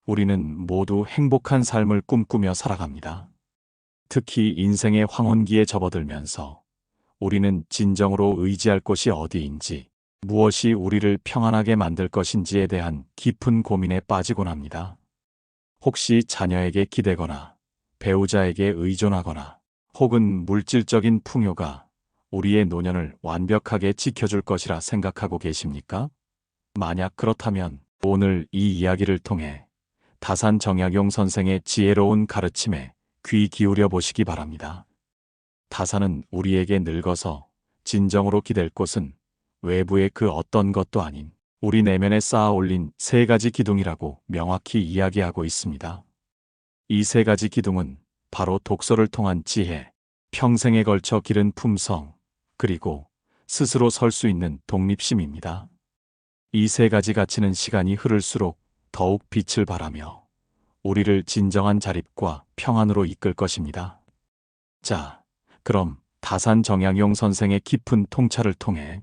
우리는 모두 행복한 삶을 꿈꾸며 살아갑니다. 특히 인생의 황혼기에 접어들면서 우리는 진정으로 의지할 곳이 어디인지, 무엇이 우리를 평안하게 만들 것인지에 대한 깊은 고민에 빠지곤 합니다. 혹시 자녀에게 기대거나 배우자에게 의존하거나 혹은 물질적인 풍요가 우리의 노년을 완벽하게 지켜줄 것이라 생각하고 계십니까? 만약 그렇다면 오늘 이 이야기를 통해 다산 정약용 선생의 지혜로운 가르침에 귀 기울여 보시기 바랍니다. 다산은 우리에게 늙어서 진정으로 기댈 곳은 외부의 그 어떤 것도 아닌 우리 내면에 쌓아 올린 세 가지 기둥이라고 명확히 이야기하고 있습니다. 이 세 가지 기둥은 바로 독서를 통한 지혜, 평생에 걸쳐 기른 품성, 그리고 스스로 설 수 있는 독립심입니다. 이 세 가지 가치는 시간이 흐를수록 더욱 빛을 발하며 우리를 진정한 자립과 평안으로 이끌 것입니다. 자, 그럼 다산 정약용 선생의 깊은 통찰을 통해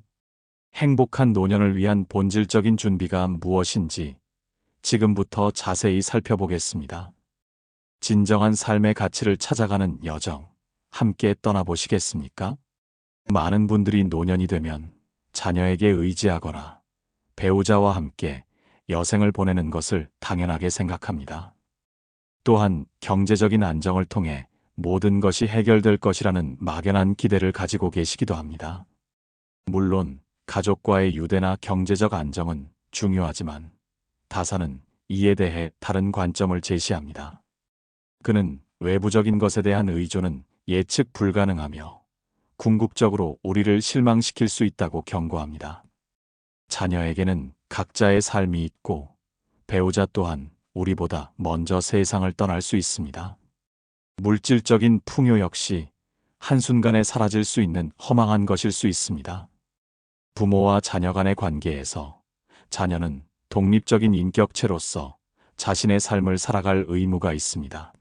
행복한 노년을 위한 본질적인 준비가 무엇인지 지금부터 자세히 살펴보겠습니다. 진정한 삶의 가치를 찾아가는 여정, 함께 떠나보시겠습니까? 많은 분들이 노년이 되면 자녀에게 의지하거나 배우자와 함께 여생을 보내는 것을 당연하게 생각합니다. 또한 경제적인 안정을 통해 모든 것이 해결될 것이라는 막연한 기대를 가지고 계시기도 합니다. 물론 가족과의 유대나 경제적 안정은 중요하지만 다산은 이에 대해 다른 관점을 제시합니다. 그는 외부적인 것에 대한 의존은 예측 불가능하며 궁극적으로 우리를 실망시킬 수 있다고 경고합니다. 자녀에게는 각자의 삶이 있고 배우자 또한 우리보다 먼저 세상을 떠날 수 있습니다. 물질적인 풍요 역시 한순간에 사라질 수 있는 허망한 것일 수 있습니다. 부모와 자녀 간의 관계에서 자녀는 독립적인 인격체로서 자신의 삶을 살아갈 의무가 있습니다.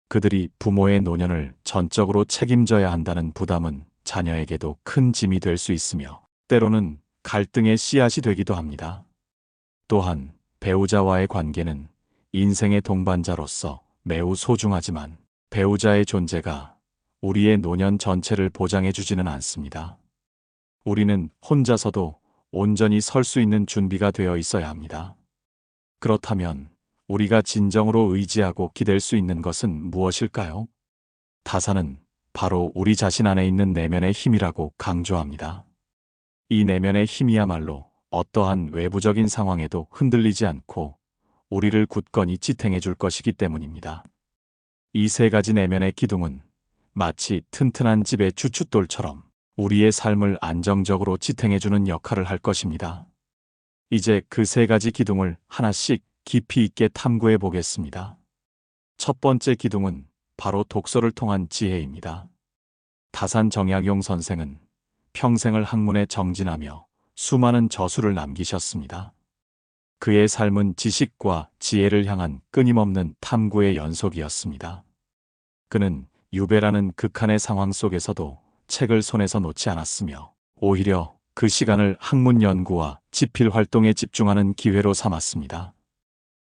그들이 부모의 노년을 전적으로 책임져야 한다는 부담은 자녀에게도 큰 짐이 될 수 있으며 때로는 갈등의 씨앗이 되기도 합니다. 또한 배우자와의 관계는 인생의 동반자로서 매우 소중하지만 배우자의 존재가 우리의 노년 전체를 보장해주지는 않습니다. 우리는 혼자서도 온전히 설 수 있는 준비가 되어 있어야 합니다. 그렇다면 우리가 진정으로 의지하고 기댈 수 있는 것은 무엇일까요? 다산은 바로 우리 자신 안에 있는 내면의 힘이라고 강조합니다. 이 내면의 힘이야말로 어떠한 외부적인 상황에도 흔들리지 않고 우리를 굳건히 지탱해 줄 것이기 때문입니다. 이 세 가지 내면의 기둥은 마치 튼튼한 집의 주춧돌처럼 우리의 삶을 안정적으로 지탱해주는 역할을 할 것입니다. 이제 그 세 가지 기둥을 하나씩 깊이 있게 탐구해 보겠습니다. 첫 번째 기둥은 바로 독서를 통한 지혜입니다. 다산 정약용 선생은 평생을 학문에 정진하며 수많은 저수를 남기셨습니다. 그의 삶은 지식과 지혜를 향한 끊임없는 탐구의 연속이었습니다. 그는 유배라는 극한의 상황 속에서도 책을 손에서 놓지 않았으며 오히려 그 시간을 학문 연구와 집필 활동에 집중하는 기회로 삼았습니다.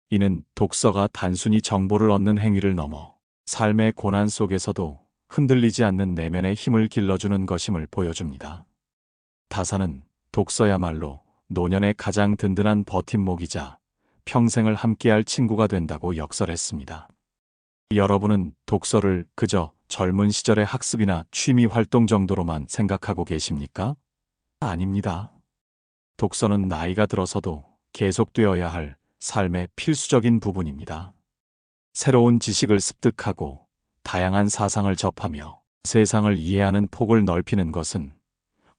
이는 독서가 단순히 정보를 얻는 행위를 넘어 삶의 고난 속에서도 흔들리지 않는 내면의 힘을 길러주는 것임을 보여줍니다. 다산은 독서야말로 노년의 가장 든든한 버팀목이자 평생을 함께할 친구가 된다고 역설했습니다. 여러분은 독서를 그저 젊은 시절의 학습이나 취미 활동 정도로만 생각하고 계십니까? 아닙니다. 독서는 나이가 들어서도 계속되어야 할 삶의 필수적인 부분입니다. 새로운 지식을 습득하고 다양한 사상을 접하며 세상을 이해하는 폭을 넓히는 것은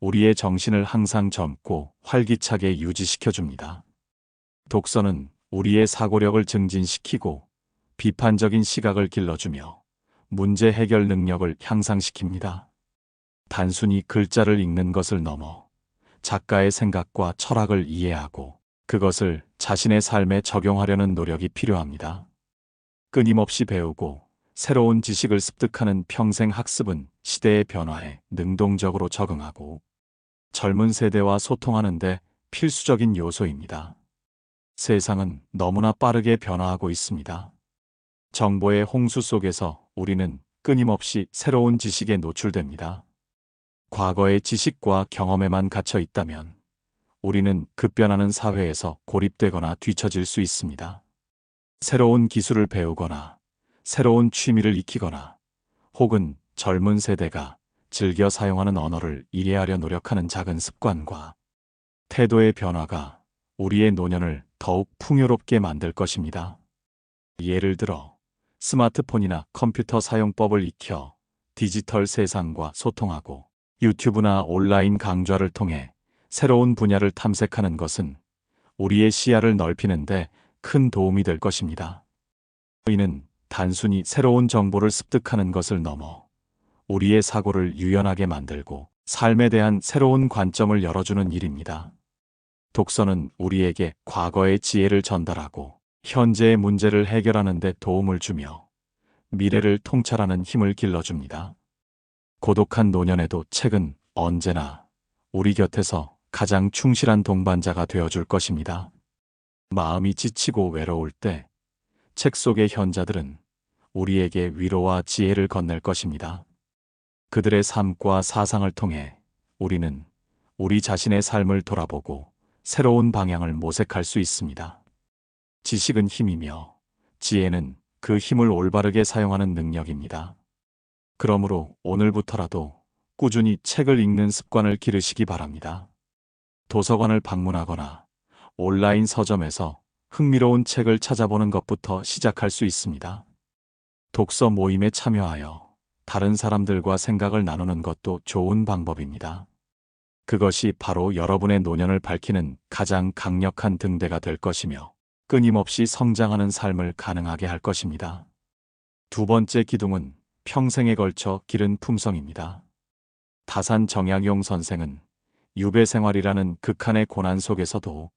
우리의 정신을 항상 젊고 활기차게 유지시켜줍니다. 독서는 우리의 사고력을 증진시키고 비판적인 시각을 길러주며 문제 해결 능력을 향상시킵니다. 단순히 글자를 읽는 것을 넘어 작가의 생각과 철학을 이해하고 그것을 자신의 삶에 적용하려는 노력이 필요합니다. 끊임없이 배우고 새로운 지식을 습득하는 평생 학습은 시대의 변화에 능동적으로 적응하고 젊은 세대와 소통하는 데 필수적인 요소입니다. 세상은 너무나 빠르게 변화하고 있습니다. 정보의 홍수 속에서 우리는 끊임없이 새로운 지식에 노출됩니다. 과거의 지식과 경험에만 갇혀 있다면 우리는 급변하는 사회에서 고립되거나 뒤처질 수 있습니다. 새로운 기술을 배우거나 새로운 취미를 익히거나 혹은 젊은 세대가 즐겨 사용하는 언어를 이해하려 노력하는 작은 습관과 태도의 변화가 우리의 노년을 더욱 풍요롭게 만들 것입니다. 예를 들어 스마트폰이나 컴퓨터 사용법을 익혀 디지털 세상과 소통하고 유튜브나 온라인 강좌를 통해 새로운 분야를 탐색하는 것은 우리의 시야를 넓히는데 큰 도움이 될 것입니다. 이는 단순히 새로운 정보를 습득하는 것을 넘어 우리의 사고를 유연하게 만들고 삶에 대한 새로운 관점을 열어주는 일입니다. 독서는 우리에게 과거의 지혜를 전달하고 현재의 문제를 해결하는 데 도움을 주며 미래를 통찰하는 힘을 길러줍니다. 고독한 노년에도 책은 언제나 우리 곁에서 가장 충실한 동반자가 되어줄 것입니다. 마음이 지치고 외로울 때 책 속의 현자들은 우리에게 위로와 지혜를 건넬 것입니다. 그들의 삶과 사상을 통해 우리는 우리 자신의 삶을 돌아보고 새로운 방향을 모색할 수 있습니다. 지식은 힘이며 지혜는 그 힘을 올바르게 사용하는 능력입니다. 그러므로 오늘부터라도 꾸준히 책을 읽는 습관을 기르시기 바랍니다. 도서관을 방문하거나 온라인 서점에서 흥미로운 책을 찾아보는 것부터 시작할 수 있습니다. 독서 모임에 참여하여 다른 사람들과 생각을 나누는 것도 좋은 방법입니다. 그것이 바로 여러분의 노년을 밝히는 가장 강력한 등대가 될 것이며 끊임없이 성장하는 삶을 가능하게 할 것입니다. 두 번째 기둥은 평생에 걸쳐 기른 품성입니다. 다산 정약용 선생은 유배 생활이라는 극한의 고난 속에서도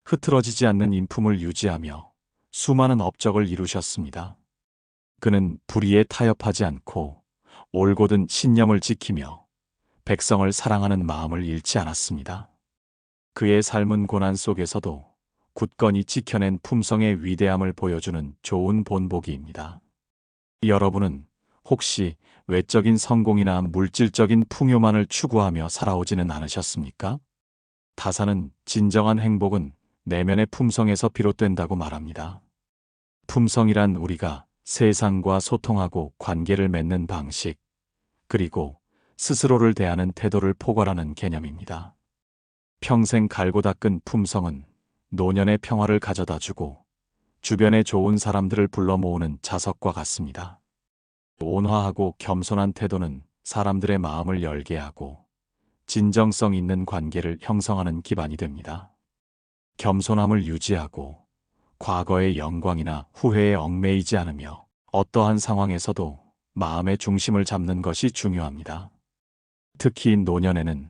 흐트러지지 않는 인품을 유지하며 수많은 업적을 이루셨습니다. 그는 불의에 타협하지 않고 올곧은 신념을 지키며 백성을 사랑하는 마음을 잃지 않았습니다. 그의 삶은 고난 속에서도 굳건히 지켜낸 품성의 위대함을 보여주는 좋은 본보기입니다. 여러분은 혹시 외적인 성공이나 물질적인 풍요만을 추구하며 살아오지는 않으셨습니까? 다산은 진정한 행복은 내면의 품성에서 비롯된다고 말합니다. 품성이란 우리가 세상과 소통하고 관계를 맺는 방식, 그리고 스스로를 대하는 태도를 포괄하는 개념입니다. 평생 갈고 닦은 품성은 노년의 평화를 가져다 주고 주변에 좋은 사람들을 불러 모으는 자석과 같습니다. 온화하고 겸손한 태도는 사람들의 마음을 열게 하고 진정성 있는 관계를 형성하는 기반이 됩니다. 겸손함을 유지하고 과거의 영광이나 후회에 얽매이지 않으며 어떠한 상황에서도 마음의 중심을 잡는 것이 중요합니다. 특히 노년에는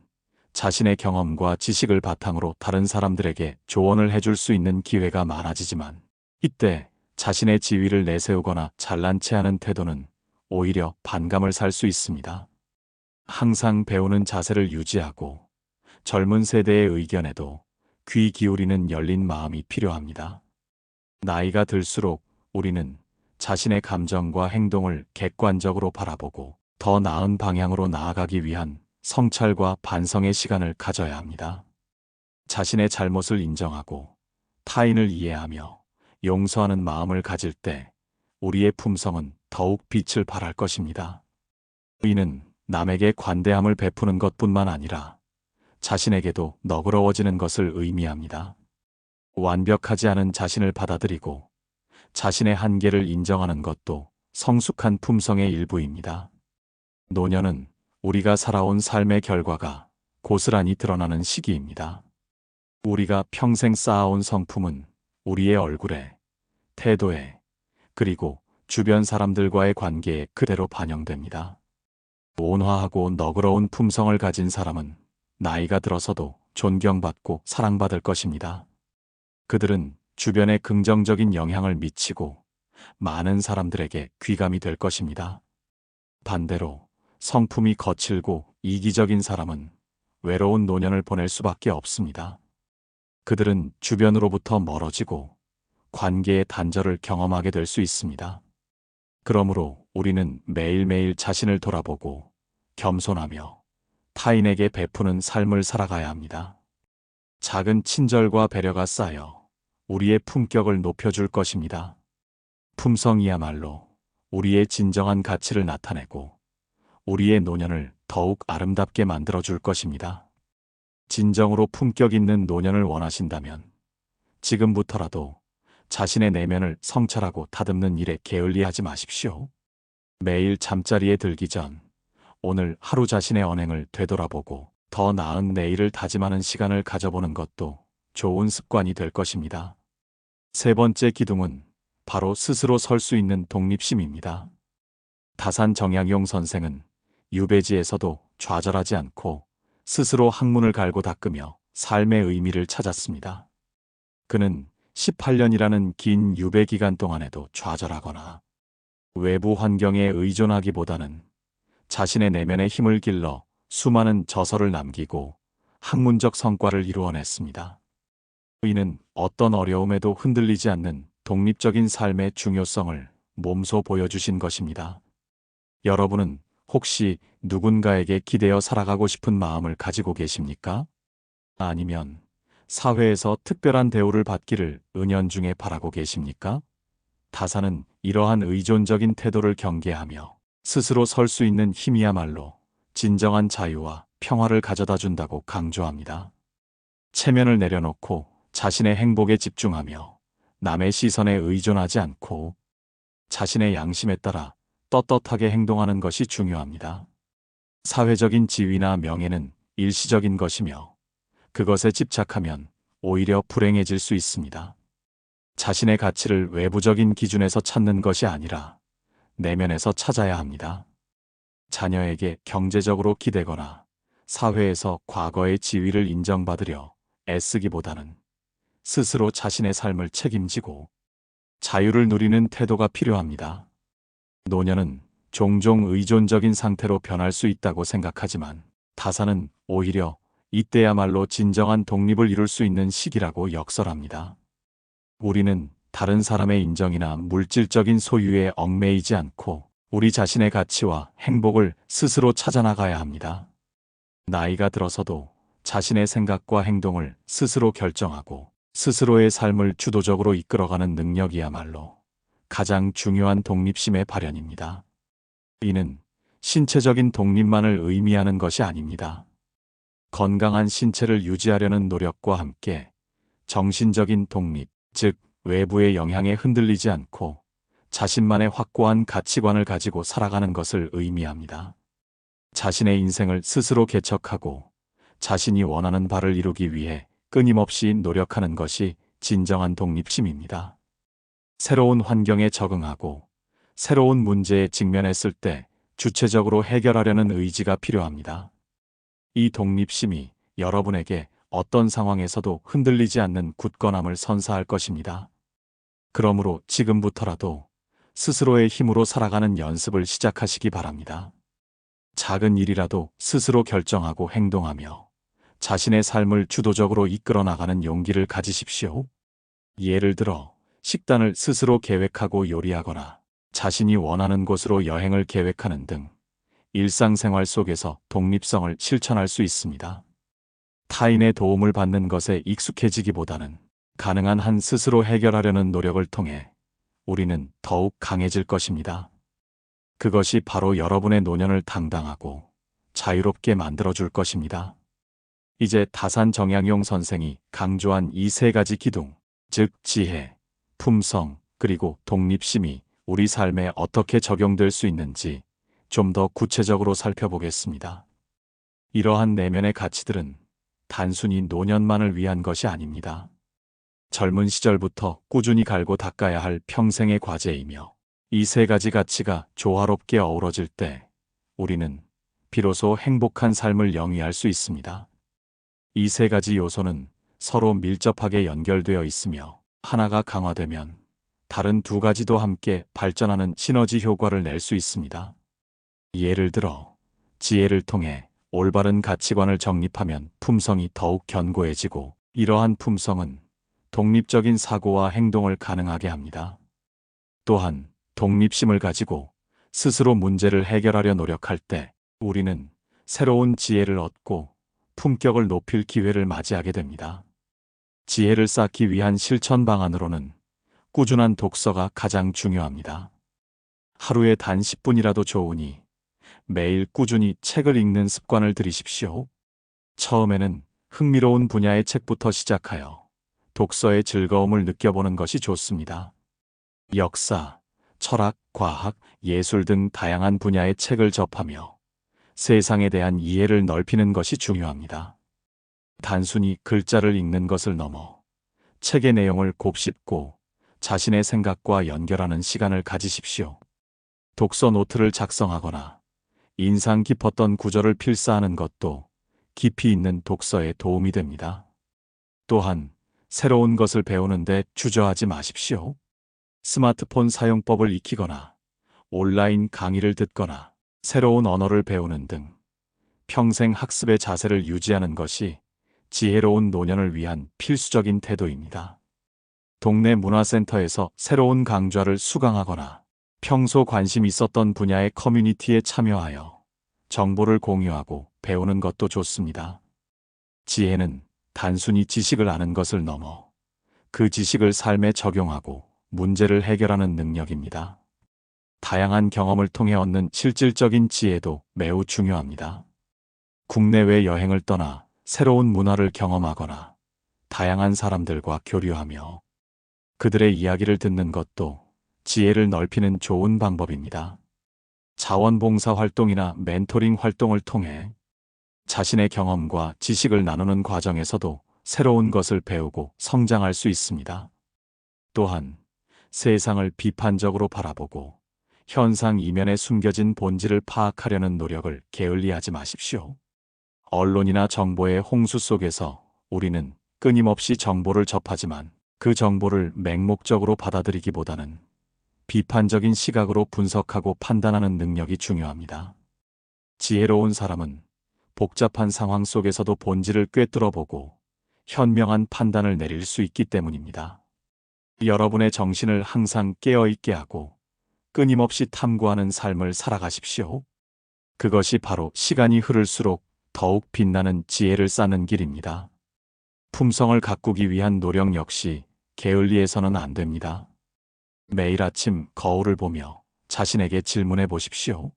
자신의 경험과 지식을 바탕으로 다른 사람들에게 조언을 해줄 수 있는 기회가 많아지지만 이때 자신의 지위를 내세우거나 잘난 체하는 태도는 오히려 반감을 살 수 있습니다. 항상 배우는 자세를 유지하고 젊은 세대의 의견에도 귀 기울이는 열린 마음이 필요합니다. 나이가 들수록 우리는 자신의 감정과 행동을 객관적으로 바라보고 더 나은 방향으로 나아가기 위한 성찰과 반성의 시간을 가져야 합니다. 자신의 잘못을 인정하고 타인을 이해하며 용서하는 마음을 가질 때 우리의 품성은 더욱 빛을 발할 것입니다. 이는 남에게 관대함을 베푸는 것뿐만 아니라 자신에게도 너그러워지는 것을 의미합니다. 완벽하지 않은 자신을 받아들이고 자신의 한계를 인정하는 것도 성숙한 품성의 일부입니다. 노년은 우리가 살아온 삶의 결과가 고스란히 드러나는 시기입니다. 우리가 평생 쌓아온 성품은 우리의 얼굴에, 태도에, 그리고 주변 사람들과의 관계에 그대로 반영됩니다. 온화하고 너그러운 품성을 가진 사람은 나이가 들어서도 존경받고 사랑받을 것입니다. 그들은 주변에 긍정적인 영향을 미치고 많은 사람들에게 귀감이 될 것입니다. 반대로 성품이 거칠고 이기적인 사람은 외로운 노년을 보낼 수밖에 없습니다. 그들은 주변으로부터 멀어지고 관계의 단절을 경험하게 될 수 있습니다. 그러므로 우리는 매일매일 자신을 돌아보고 겸손하며 타인에게 베푸는 삶을 살아가야 합니다. 작은 친절과 배려가 쌓여 우리의 품격을 높여줄 것입니다. 품성이야말로 우리의 진정한 가치를 나타내고 우리의 노년을 더욱 아름답게 만들어줄 것입니다. 진정으로 품격 있는 노년을 원하신다면 지금부터라도 자신의 내면을 성찰하고 다듬는 일에 게을리하지 마십시오. 매일 잠자리에 들기 전 오늘 하루 자신의 언행을 되돌아보고 더 나은 내일을 다짐하는 시간을 가져보는 것도 좋은 습관이 될 것입니다. 세 번째 기둥은 바로 스스로 설 수 있는 독립심입니다. 다산 정약용 선생은 유배지에서도 좌절하지 않고 스스로 학문을 갈고 닦으며 삶의 의미를 찾았습니다. 그는 18년이라는 긴 유배 기간 동안에도 좌절하거나 외부 환경에 의존하기보다는 자신의 내면의 힘을 길러 수많은 저서를 남기고 학문적 성과를 이루어냈습니다. 이는 어떤 어려움에도 흔들리지 않는 독립적인 삶의 중요성을 몸소 보여주신 것입니다. 여러분은 혹시 누군가에게 기대어 살아가고 싶은 마음을 가지고 계십니까? 아니면 사회에서 특별한 대우를 받기를 은연중에 바라고 계십니까? 다산은 이러한 의존적인 태도를 경계하며 스스로 설 수 있는 힘이야말로 진정한 자유와 평화를 가져다 준다고 강조합니다. 체면을 내려놓고 자신의 행복에 집중하며 남의 시선에 의존하지 않고 자신의 양심에 따라 떳떳하게 행동하는 것이 중요합니다. 사회적인 지위나 명예는 일시적인 것이며 그것에 집착하면 오히려 불행해질 수 있습니다. 자신의 가치를 외부적인 기준에서 찾는 것이 아니라 내면에서 찾아야 합니다. 자녀에게 경제적으로 기대거나 사회에서 과거의 지위를 인정받으려 애쓰기보다는 스스로 자신의 삶을 책임지고 자유를 누리는 태도가 필요합니다. 노년은 종종 의존적인 상태로 변할 수 있다고 생각하지만 다산은 오히려 이때야말로 진정한 독립을 이룰 수 있는 시기라고 역설합니다. 우리는 다른 사람의 인정이나 물질적인 소유에 얽매이지 않고 우리 자신의 가치와 행복을 스스로 찾아나가야 합니다. 나이가 들어서도 자신의 생각과 행동을 스스로 결정하고 스스로의 삶을 주도적으로 이끌어가는 능력이야말로 가장 중요한 독립심의 발현입니다. 이는 신체적인 독립만을 의미하는 것이 아닙니다. 건강한 신체를 유지하려는 노력과 함께 정신적인 독립, 즉 외부의 영향에 흔들리지 않고 자신만의 확고한 가치관을 가지고 살아가는 것을 의미합니다. 자신의 인생을 스스로 개척하고 자신이 원하는 바를 이루기 위해 끊임없이 노력하는 것이 진정한 독립심입니다. 새로운 환경에 적응하고 새로운 문제에 직면했을 때 주체적으로 해결하려는 의지가 필요합니다. 이 독립심이 여러분에게 어떤 상황에서도 흔들리지 않는 굳건함을 선사할 것입니다. 그러므로 지금부터라도 스스로의 힘으로 살아가는 연습을 시작하시기 바랍니다. 작은 일이라도 스스로 결정하고 행동하며 자신의 삶을 주도적으로 이끌어 나가는 용기를 가지십시오. 예를 들어 식단을 스스로 계획하고 요리하거나 자신이 원하는 곳으로 여행을 계획하는 등 일상생활 속에서 독립성을 실천할 수 있습니다. 타인의 도움을 받는 것에 익숙해지기보다는 가능한 한 스스로 해결하려는 노력을 통해 우리는 더욱 강해질 것입니다. 그것이 바로 여러분의 노년을 당당하고 자유롭게 만들어줄 것입니다. 이제 다산 정약용 선생이 강조한 이 세 가지 기둥, 즉 지혜, 품성, 그리고 독립심이 우리 삶에 어떻게 적용될 수 있는지 좀 더 구체적으로 살펴보겠습니다. 이러한 내면의 가치들은 단순히 노년만을 위한 것이 아닙니다. 젊은 시절부터 꾸준히 갈고 닦아야 할 평생의 과제이며 이 세 가지 가치가 조화롭게 어우러질 때 우리는 비로소 행복한 삶을 영위할 수 있습니다. 이 세 가지 요소는 서로 밀접하게 연결되어 있으며 하나가 강화되면 다른 두 가지도 함께 발전하는 시너지 효과를 낼 수 있습니다. 예를 들어 지혜를 통해 올바른 가치관을 정립하면 품성이 더욱 견고해지고 이러한 품성은 독립적인 사고와 행동을 가능하게 합니다. 또한 독립심을 가지고 스스로 문제를 해결하려 노력할 때 우리는 새로운 지혜를 얻고 품격을 높일 기회를 맞이하게 됩니다. 지혜를 쌓기 위한 실천 방안으로는 꾸준한 독서가 가장 중요합니다. 하루에 단 10분이라도 좋으니 매일 꾸준히 책을 읽는 습관을 들이십시오. 처음에는 흥미로운 분야의 책부터 시작하여 독서의 즐거움을 느껴보는 것이 좋습니다. 역사, 철학, 과학, 예술 등 다양한 분야의 책을 접하며 세상에 대한 이해를 넓히는 것이 중요합니다. 단순히 글자를 읽는 것을 넘어 책의 내용을 곱씹고 자신의 생각과 연결하는 시간을 가지십시오. 독서 노트를 작성하거나 인상 깊었던 구절을 필사하는 것도 깊이 있는 독서에 도움이 됩니다. 또한 새로운 것을 배우는데 주저하지 마십시오. 스마트폰 사용법을 익히거나 온라인 강의를 듣거나 새로운 언어를 배우는 등 평생 학습의 자세를 유지하는 것이 지혜로운 노년을 위한 필수적인 태도입니다. 동네 문화센터에서 새로운 강좌를 수강하거나 평소 관심 있었던 분야의 커뮤니티에 참여하여 정보를 공유하고 배우는 것도 좋습니다. 지혜는 단순히 지식을 아는 것을 넘어 그 지식을 삶에 적용하고 문제를 해결하는 능력입니다. 다양한 경험을 통해 얻는 실질적인 지혜도 매우 중요합니다. 국내외 여행을 떠나 새로운 문화를 경험하거나 다양한 사람들과 교류하며 그들의 이야기를 듣는 것도 지혜를 넓히는 좋은 방법입니다. 자원봉사 활동이나 멘토링 활동을 통해 자신의 경험과 지식을 나누는 과정에서도 새로운 것을 배우고 성장할 수 있습니다. 또한 세상을 비판적으로 바라보고 현상 이면에 숨겨진 본질을 파악하려는 노력을 게을리하지 마십시오. 언론이나 정보의 홍수 속에서 우리는 끊임없이 정보를 접하지만 그 정보를 맹목적으로 받아들이기보다는 비판적인 시각으로 분석하고 판단하는 능력이 중요합니다. 지혜로운 사람은 복잡한 상황 속에서도 본질을 꿰뚫어보고 현명한 판단을 내릴 수 있기 때문입니다. 여러분의 정신을 항상 깨어있게 하고 끊임없이 탐구하는 삶을 살아가십시오. 그것이 바로 시간이 흐를수록 더욱 빛나는 지혜를 쌓는 길입니다. 품성을 가꾸기 위한 노력 역시 게을리해서는 안 됩니다. 매일 아침 거울을 보며 자신에게 질문해 보십시오.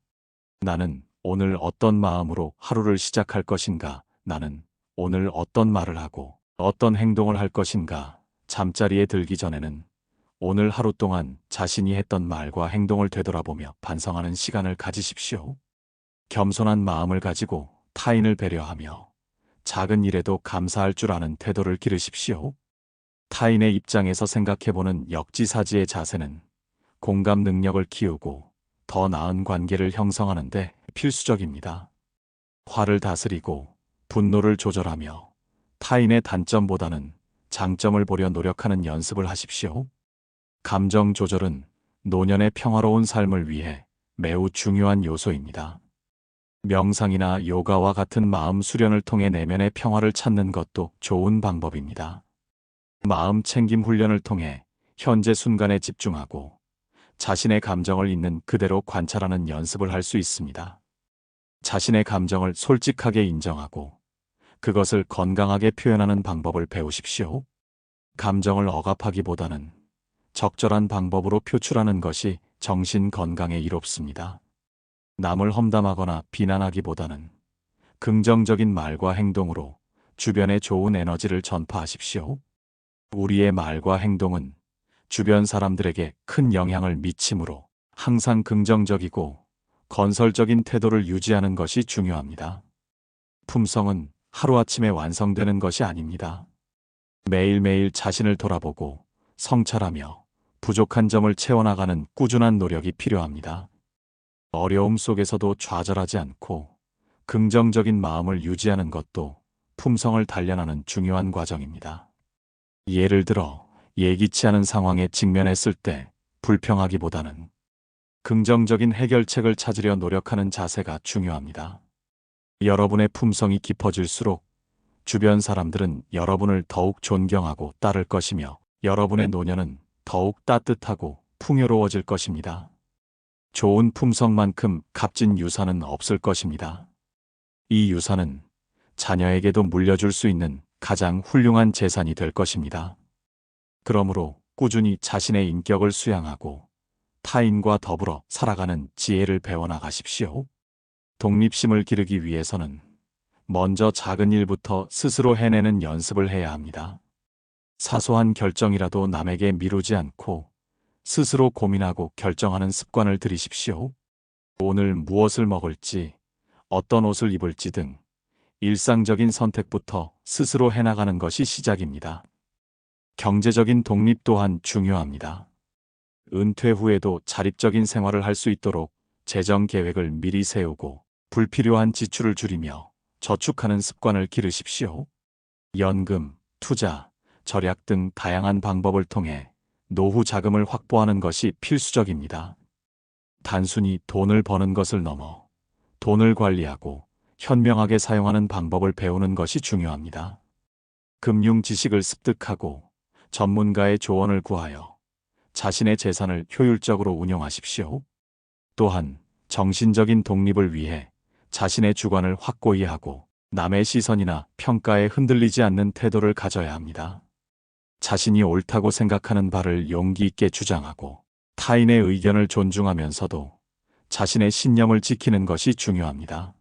나는 오늘 어떤 마음으로 하루를 시작할 것인가? 나는 오늘 어떤 말을 하고 어떤 행동을 할 것인가? 잠자리에 들기 전에는 오늘 하루 동안 자신이 했던 말과 행동을 되돌아보며 반성하는 시간을 가지십시오. 겸손한 마음을 가지고 타인을 배려하며 작은 일에도 감사할 줄 아는 태도를 기르십시오. 타인의 입장에서 생각해보는 역지사지의 자세는 공감 능력을 키우고 더 나은 관계를 형성하는 데 필수적입니다. 화를 다스리고 분노를 조절하며 타인의 단점보다는 장점을 보려 노력하는 연습을 하십시오. 감정 조절은 노년의 평화로운 삶을 위해 매우 중요한 요소입니다. 명상이나 요가와 같은 마음 수련을 통해 내면의 평화를 찾는 것도 좋은 방법입니다. 마음 챙김 훈련을 통해 현재 순간에 집중하고 자신의 감정을 있는 그대로 관찰하는 연습을 할 수 있습니다. 자신의 감정을 솔직하게 인정하고 그것을 건강하게 표현하는 방법을 배우십시오. 감정을 억압하기보다는 적절한 방법으로 표출하는 것이 정신 건강에 이롭습니다. 남을 험담하거나 비난하기보다는 긍정적인 말과 행동으로 주변에 좋은 에너지를 전파하십시오. 우리의 말과 행동은 주변 사람들에게 큰 영향을 미치므로 항상 긍정적이고 건설적인 태도를 유지하는 것이 중요합니다. 품성은 하루아침에 완성되는 것이 아닙니다. 매일매일 자신을 돌아보고 성찰하며 부족한 점을 채워나가는 꾸준한 노력이 필요합니다. 어려움 속에서도 좌절하지 않고 긍정적인 마음을 유지하는 것도 품성을 단련하는 중요한 과정입니다. 예를 들어 예기치 않은 상황에 직면했을 때 불평하기보다는 긍정적인 해결책을 찾으려 노력하는 자세가 중요합니다. 여러분의 품성이 깊어질수록 주변 사람들은 여러분을 더욱 존경하고 따를 것이며 여러분의 노년은 더욱 따뜻하고 풍요로워질 것입니다. 좋은 품성만큼 값진 유산은 없을 것입니다. 이 유산은 자녀에게도 물려줄 수 있는 가장 훌륭한 재산이 될 것입니다. 그러므로 꾸준히 자신의 인격을 수양하고 타인과 더불어 살아가는 지혜를 배워나가십시오. 독립심을 기르기 위해서는 먼저 작은 일부터 스스로 해내는 연습을 해야 합니다. 사소한 결정이라도 남에게 미루지 않고 스스로 고민하고 결정하는 습관을 들이십시오. 오늘 무엇을 먹을지, 어떤 옷을 입을지 등 일상적인 선택부터 스스로 해나가는 것이 시작입니다. 경제적인 독립 또한 중요합니다. 은퇴 후에도 자립적인 생활을 할 수 있도록 재정 계획을 미리 세우고 불필요한 지출을 줄이며 저축하는 습관을 기르십시오. 연금, 투자, 절약 등 다양한 방법을 통해 노후 자금을 확보하는 것이 필수적입니다. 단순히 돈을 버는 것을 넘어 돈을 관리하고 현명하게 사용하는 방법을 배우는 것이 중요합니다. 금융 지식을 습득하고 전문가의 조언을 구하여 자신의 재산을 효율적으로 운용하십시오. 또한 정신적인 독립을 위해 자신의 주관을 확고히 하고 남의 시선이나 평가에 흔들리지 않는 태도를 가져야 합니다. 자신이 옳다고 생각하는 바를 용기 있게 주장하고 타인의 의견을 존중하면서도 자신의 신념을 지키는 것이 중요합니다.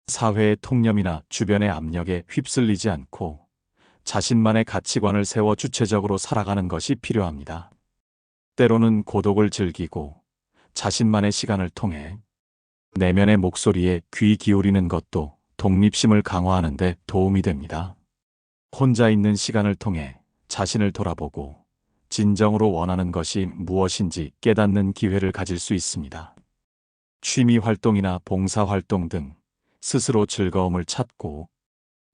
사회의 통념이나 주변의 압력에 휩쓸리지 않고 자신만의 가치관을 세워 주체적으로 살아가는 것이 필요합니다. 때로는 고독을 즐기고 자신만의 시간을 통해 내면의 목소리에 귀 기울이는 것도 독립심을 강화하는 데 도움이 됩니다. 혼자 있는 시간을 통해 자신을 돌아보고 진정으로 원하는 것이 무엇인지 깨닫는 기회를 가질 수 있습니다. 취미 활동이나 봉사 활동 등 스스로 즐거움을 찾고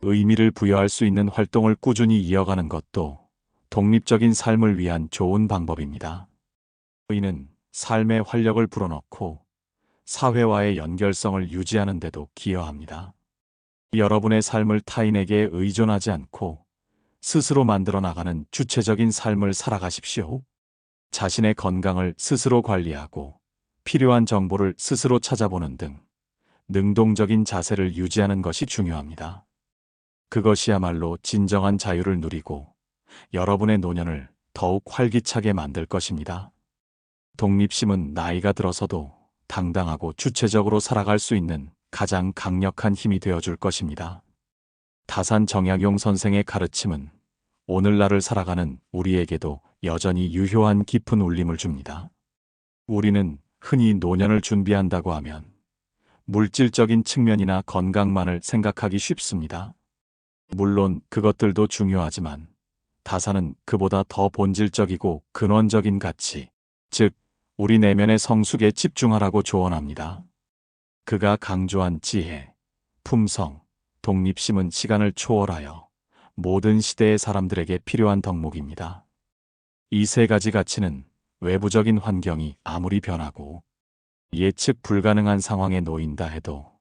의미를 부여할 수 있는 활동을 꾸준히 이어가는 것도 독립적인 삶을 위한 좋은 방법입니다. 이는 삶의 활력을 불어넣고 사회와의 연결성을 유지하는 데도 기여합니다. 여러분의 삶을 타인에게 의존하지 않고 스스로 만들어 나가는 주체적인 삶을 살아가십시오. 자신의 건강을 스스로 관리하고 필요한 정보를 스스로 찾아보는 등 능동적인 자세를 유지하는 것이 중요합니다. 그것이야말로 진정한 자유를 누리고 여러분의 노년을 더욱 활기차게 만들 것입니다. 독립심은 나이가 들어서도 당당하고 주체적으로 살아갈 수 있는 가장 강력한 힘이 되어줄 것입니다. 다산 정약용 선생의 가르침은 오늘날을 살아가는 우리에게도 여전히 유효한 깊은 울림을 줍니다. 우리는 흔히 노년을 준비한다고 하면 물질적인 측면이나 건강만을 생각하기 쉽습니다. 물론 그것들도 중요하지만 다산은 그보다 더 본질적이고 근원적인 가치, 즉 우리 내면의 성숙에 집중하라고 조언합니다. 그가 강조한 지혜, 품성, 독립심은 시간을 초월하여 모든 시대의 사람들에게 필요한 덕목입니다. 이 세 가지 가치는 외부적인 환경이 아무리 변하고 예측 불가능한 상황에 놓인다 해도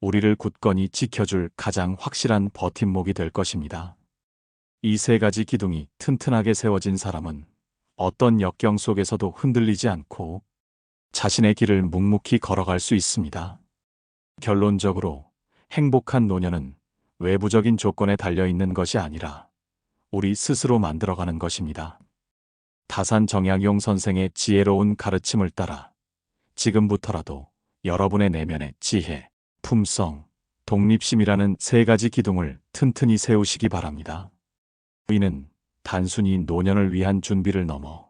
우리를 굳건히 지켜줄 가장 확실한 버팀목이 될 것입니다. 이 세 가지 기둥이 튼튼하게 세워진 사람은 어떤 역경 속에서도 흔들리지 않고 자신의 길을 묵묵히 걸어갈 수 있습니다. 결론적으로 행복한 노년은 외부적인 조건에 달려있는 것이 아니라 우리 스스로 만들어가는 것입니다. 다산 정약용 선생의 지혜로운 가르침을 따라 지금부터라도 여러분의 내면의 지혜, 품성, 독립심이라는 세 가지 기둥을 튼튼히 세우시기 바랍니다. 이는 단순히 노년을 위한 준비를 넘어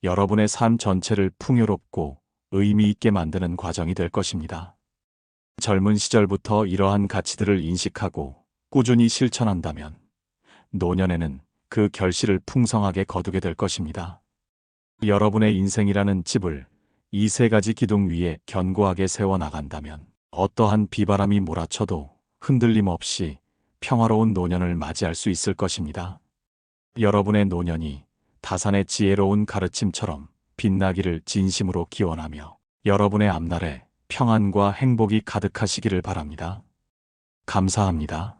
여러분의 삶 전체를 풍요롭고 의미 있게 만드는 과정이 될 것입니다. 젊은 시절부터 이러한 가치들을 인식하고 꾸준히 실천한다면 노년에는 그 결실을 풍성하게 거두게 될 것입니다. 여러분의 인생이라는 집을 이 세 가지 기둥 위에 견고하게 세워나간다면 어떠한 비바람이 몰아쳐도 흔들림 없이 평화로운 노년을 맞이할 수 있을 것입니다. 여러분의 노년이 다산의 지혜로운 가르침처럼 빛나기를 진심으로 기원하며 여러분의 앞날에 평안과 행복이 가득하시기를 바랍니다. 감사합니다.